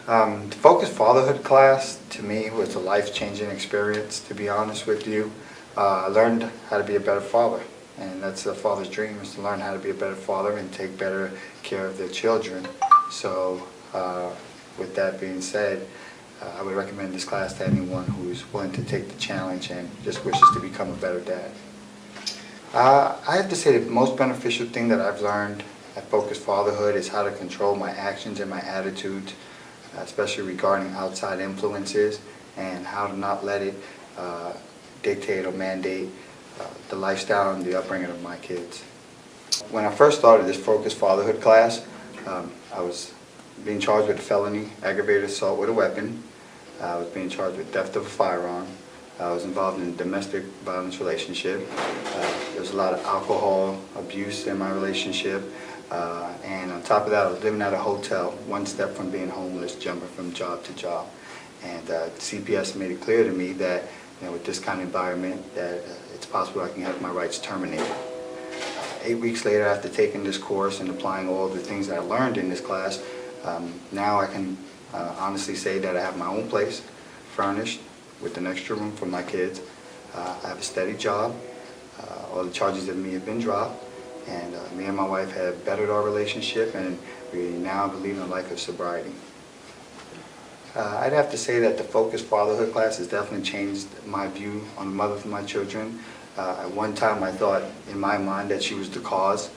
The Focused Fatherhood class, to me, was a life-changing experience, to be honest with you. I learned how to be a better father, and that's a father's dream, is to learn how to be a better father and take better care of their children. So, with that being said, I would recommend this class to anyone who's willing to take the challenge and just wishes to become a better dad. I have to say the most beneficial thing that I've learned at Focused Fatherhood is how to control my actions and my attitudes, especially regarding outside influences, and how to not let it dictate or mandate the lifestyle and the upbringing of my kids. When I first started this Focused Fatherhood class, I was being charged with felony aggravated assault with a weapon. I was being charged with theft of a firearm. I was involved in a domestic violence relationship. There was a lot of alcohol abuse in my relationship. And on top of that, I was living at a hotel, one step from being homeless, jumping from job to job. And CPS made it clear to me that, with this kind of environment, that it's possible I can have my rights terminated. 8 weeks later, after taking this course and applying all the things that I learned in this class, now I can honestly say that I have my own place, furnished, with an extra room for my kids. I have a steady job. All the charges of me have been dropped. And me and my wife have bettered our relationship, and we now believe in a life of sobriety. I'd have to say that the Focused Fatherhood class has definitely changed my view on the mother of my children. At one time I thought in my mind that she was the cause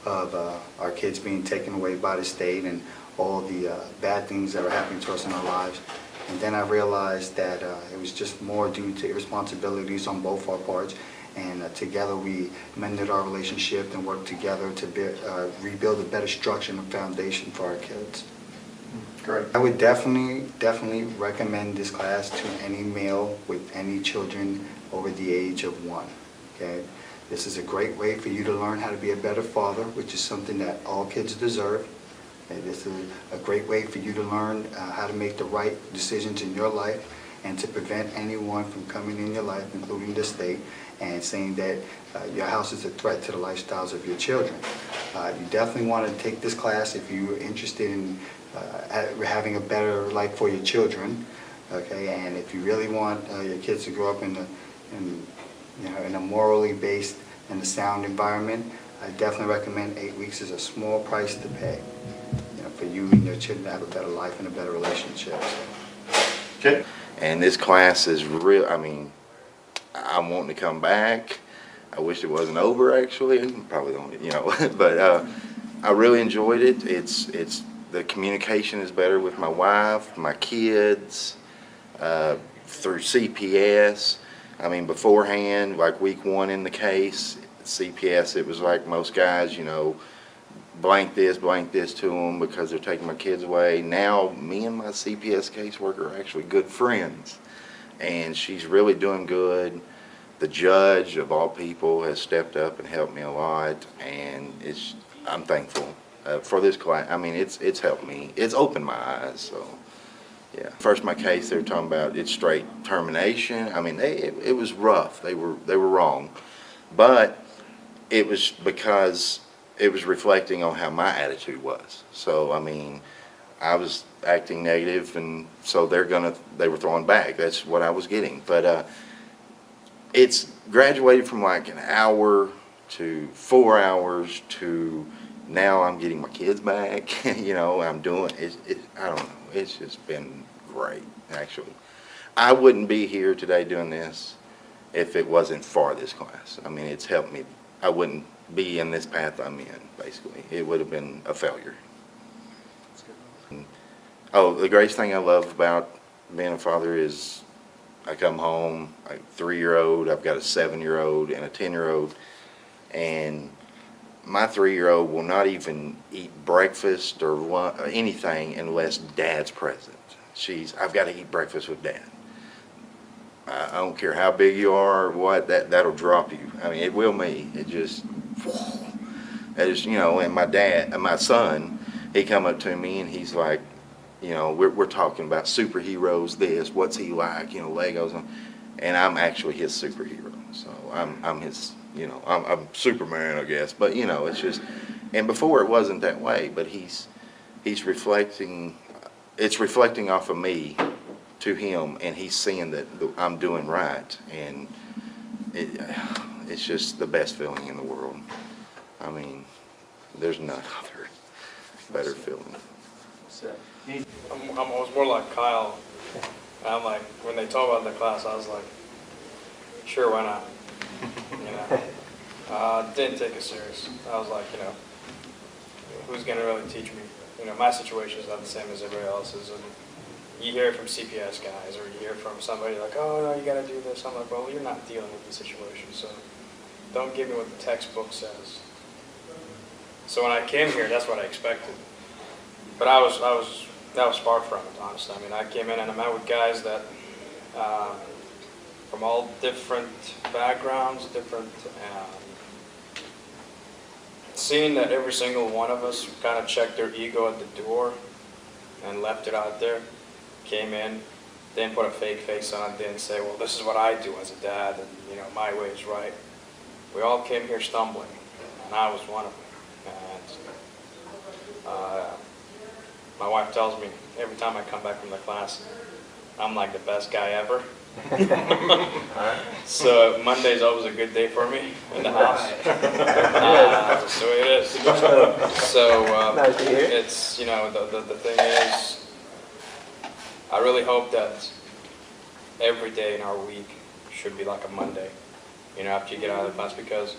of our kids being taken away by the state and all the bad things that were happening to us in our lives. And then I realized that it was just more due to irresponsibilities on both our parts. And together we mended our relationship and worked together to rebuild a better structure and foundation for our kids. Great. I would definitely recommend this class to any male with any children over the age of 1. Okay? This is a great way for you to learn how to be a better father, which is something that all kids deserve. Okay? This is a great way for you to learn how to make the right decisions in your life and to prevent anyone from coming in your life, including the state, and saying that your house is a threat to the lifestyles of your children. You definitely want to take this class if you're interested in having a better life for your children, okay? And if you really want your kids to grow up in a morally based and a sound environment, I definitely recommend 8 weeks is a small price to pay, for you and your children to have a better life and a better relationship. Okay. And this class is real. I mean, I'm wanting to come back. I wish it wasn't over, actually. Probably don't, but I really enjoyed it. It's the communication is better with my wife, my kids, through CPS. I mean, beforehand, like week 1 in the case, CPS, it was like most guys, blank this to them because they're taking my kids away. Now, me and my CPS caseworker are actually good friends, and she's really doing good. The judge, of all people, has stepped up and helped me a lot, and I'm thankful for this class. I mean, it's helped me. It's opened my eyes. So, yeah. First, my case, they were talking about it's straight termination. I mean, it was rough. They were wrong, but it was because it was reflecting on how my attitude was. So, I mean, I was acting negative, and so they were throwing back. That's what I was getting. But it's graduated from like an hour to 4 hours to now I'm getting my kids back. I'm doing it. I don't know. It's just been great, actually. I wouldn't be here today doing this if it wasn't for this class. I mean, it's helped me. I wouldn't be in this path I'm in, basically. It would have been a failure. Oh, the greatest thing I love about being a father is I come home, a 3-year-old, I've got a 7-year-old and a 10-year-old, and my 3-year-old will not even eat breakfast or anything unless Dad's present. I've got to eat breakfast with Dad. I don't care how big you are or what, that'll drop you. I mean, it will me. It just, and my son, he come up to me and he's like, we're talking about superheroes, what's he like, Legos, and I'm actually his superhero. So I'm his, I'm Superman, I guess. But it's just, and before it wasn't that way. But he's reflecting it's reflecting off of me to him, and he's seeing that I'm doing right, and it's just the best feeling in the world. I mean, there's none other better feeling. I was more like Kyle. I'm like, when they told about the class, I was like, sure, why not? You know, didn't take it serious. I was like, you know, who's going to really teach me? You know, my situation is not the same as everybody else's. And you hear it from CPS guys, or you hear from somebody like, oh, no, you got to do this. I'm like, well, you're not dealing with the situation, so don't give me what the textbook says. So when I came here, that's what I expected. But that was far from it, honestly. I mean, I came in and I met with guys that, from all different backgrounds, seeing that every single one of us kind of checked their ego at the door and left it out there, came in, didn't put a fake face on, didn't say, well, this is what I do as a dad, and, you know, my way is right. We all came here stumbling, and I was one of them. And my wife tells me every time I come back from the class, I'm like the best guy ever. So Monday's always a good day for me in the house. That's the way it is. So it's, you know, the thing is, I really hope that every day in our week should be like a Monday, you know, after you get out of the class, because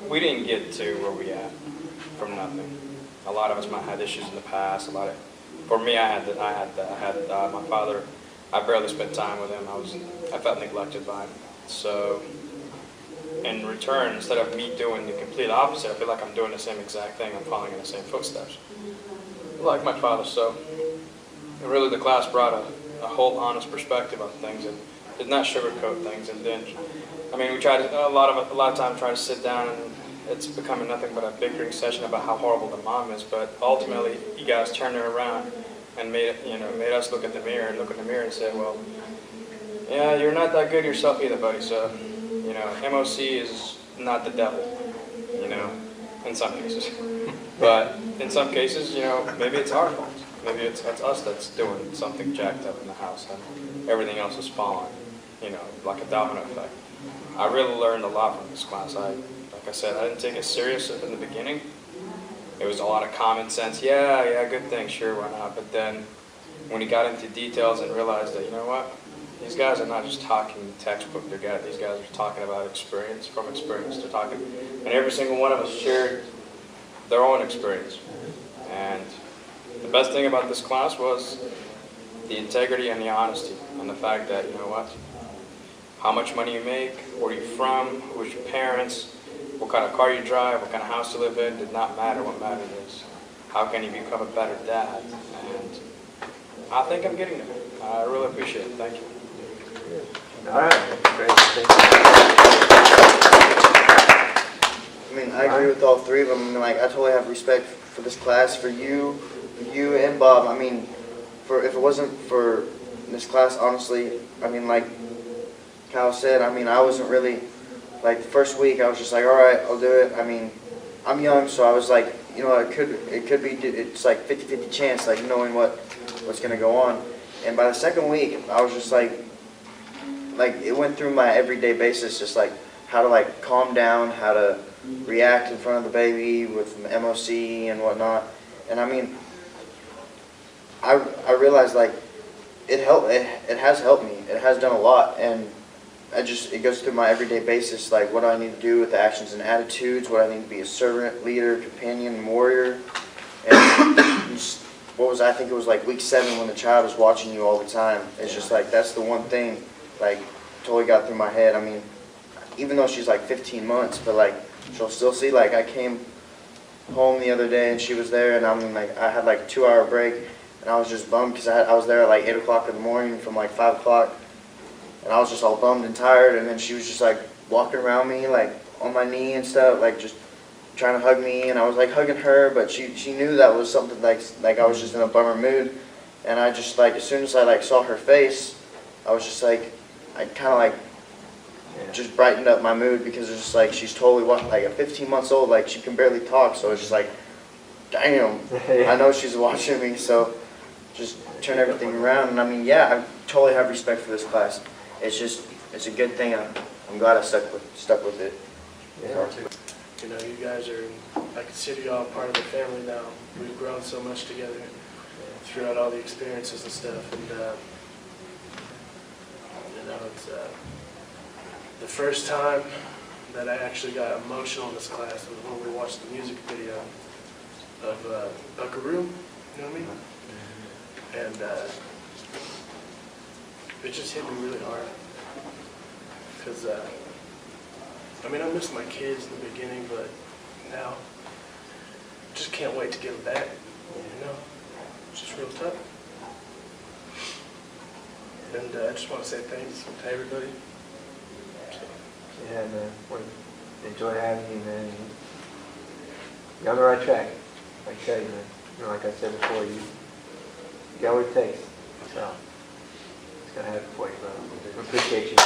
we didn't get to where we at from nothing. A lot of us might have had issues in the past. For me, I had my father. I barely spent time with him. I felt neglected by him. So, in return, instead of me doing the complete opposite, I feel like I'm doing the same exact thing. I'm following in the same footsteps, like my father. So, really, the class brought a whole honest perspective on things and did not sugarcoat things. And then, I mean, we tried a lot of time try to sit down, and it's becoming nothing but a bickering session about how horrible the mom is. But ultimately, you guys turned her around and made us look in the mirror and say, well, yeah, you're not that good yourself either, buddy. So, you know, MOC is not the devil, you know, in some cases. But in some cases, you know, maybe it's our fault. Maybe it's us that's doing something jacked up in the house, and everything else is falling, you know, like a domino effect. I really learned a lot from this class. Like I said, I didn't take it serious in the beginning. It was a lot of common sense. Yeah, good thing, sure, why not? But then when he got into details and realized that, you know what, these guys are not just talking textbook. These guys are talking about experience, from experience. They're talking, and every single one of us shared their own experience. And the best thing about this class was the integrity and the honesty, and the fact that, you know what, how much money you make, where you're from, who's your parents, what kind of car you drive, what kind of house you live in, did not matter. What mattered is how can you become a better dad. And I think I'm getting there. I really appreciate it. Thank you. All right. Great. Thank you. I mean, I agree with all three of them. I mean, like, I totally have respect for this class, for you and Bob. I mean, if it wasn't for this class, honestly, I mean, like Kyle said, I mean, I wasn't really, like, the first week, I was just like, all right, I'll do it. I mean, I'm young, so I was like, you know, it could be, it's like 50-50 chance, like, knowing what's going to go on. And by the second week, I was just like, it went through my everyday basis, just like how to, like, calm down, how to react in front of the baby with MOC and whatnot. And I mean, I realized, like, it has helped me. It has done a lot, and it goes through my everyday basis, like what do I need to do with the actions and attitudes, what I need to be a servant, leader, companion, and warrior. And I think it was like week 7 when the child is watching you all the time. It's just like, that's the one thing, like, totally got through my head. I mean, even though she's like 15 months, but like, she'll still see, like, I came home the other day and she was there, and I mean, like, I had like a 2-hour break, and I was just bummed because I was there at like 8 o'clock in the morning from like 5 o'clock. And I was just all bummed and tired, and then she was just like walking around me, like on my knee and stuff, like just trying to hug me, and I was like hugging her, but she knew that was something like I was just in a bummer mood. And I just, like, as soon as I like saw her face, I was just like, I kind of like just brightened up my mood, because it's just like she's totally like at 15 months old, like she can barely talk, so it's just like, damn, I know she's watching me. So just turn everything around. And I mean, yeah, I totally have respect for this class. It's just, it's a good thing. I'm glad I stuck with it. Yeah. You know, you guys are, I consider you all part of the family now. We've grown so much together throughout all the experiences and stuff. And, you know, it's the first time that I actually got emotional in this class was when we watched the music video of Buckaroo, you know what I mean? And it just hit me really hard. Because, I mean, I missed my kids in the beginning, but now, just can't wait to get them back, you know? It's just real tough. And I just want to say thanks to everybody. Yeah, man. Enjoy having you, man. You're on the right track. I tell you, man. You know, like I said before, you got what it takes. So, it's going to happen for you, brother. We appreciate you.